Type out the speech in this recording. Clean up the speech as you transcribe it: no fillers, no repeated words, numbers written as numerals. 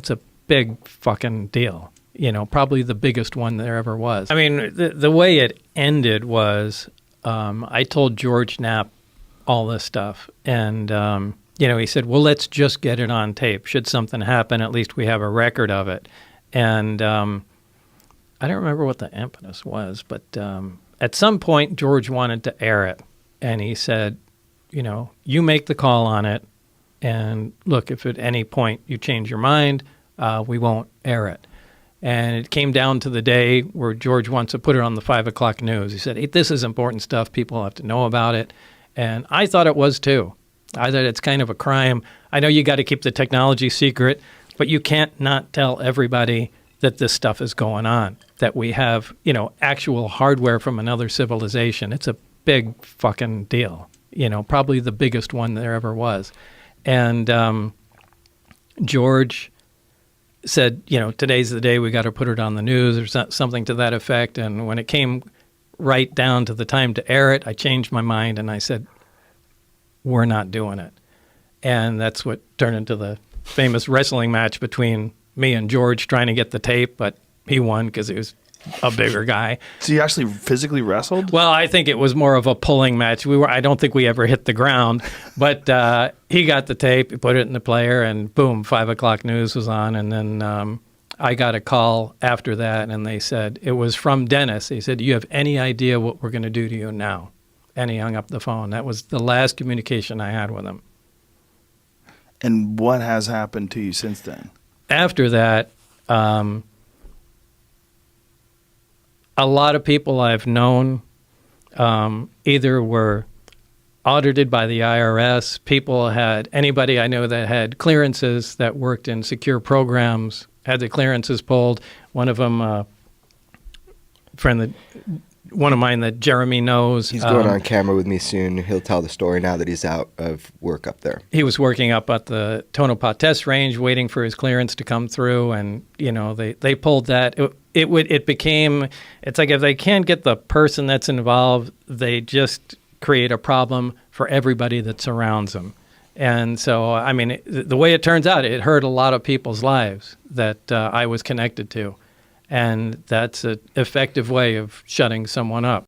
It's a big fucking deal. Probably the biggest one there ever was. I mean, the way it ended was I told George Knapp all this stuff. And, he said, well, let's just get it on tape. Should something happen, at least we have a record of it. And I don't remember what the impetus was, but at some point, George wanted to air it. And he said, you make the call on it. And look, if at any point you change your mind, we won't air it. And it came down to the day where George wants to put it on the 5 o'clock news. He said, hey, this is important stuff. People have to know about it. And I thought it was too. I thought it's kind of a crime. I know you got to keep the technology secret, but you can't not tell everybody that this stuff is going on, that we have, actual hardware from another civilization. It's a big fucking deal, probably the biggest one there ever was. And George said, today's the day we got to put it on the news or something to that effect. And when it came right down to the time to air it, I changed my mind and I said, we're not doing it. And that's what turned into the famous wrestling match between me and George trying to get the tape, but he won because he was a bigger guy. So you actually physically wrestled? Well, I think it was more of a pulling match. I don't think we ever hit the ground, but he got the tape, he put it in the player, and boom, 5 o'clock news was on. And then I got a call after that, and they said, it was from Dennis. He said, do you have any idea what we're going to do to you now? And he hung up the phone. That was the last communication I had with him. And what has happened to you since then? After that, a lot of people I've known either were audited by the IRS, anybody I know that had clearances that worked in secure programs, had the clearances pulled. One of them, one of mine that Jeremy knows. He's going on camera with me soon. He'll tell the story now that he's out of work up there. He was working up at the Tonopah Test Range, waiting for his clearance to come through, and they pulled that. It became, it's like if they can't get the person that's involved, they just create a problem for everybody that surrounds them. And so, I mean, the way it turns out, it hurt a lot of people's lives that I was connected to. And that's an effective way of shutting someone up.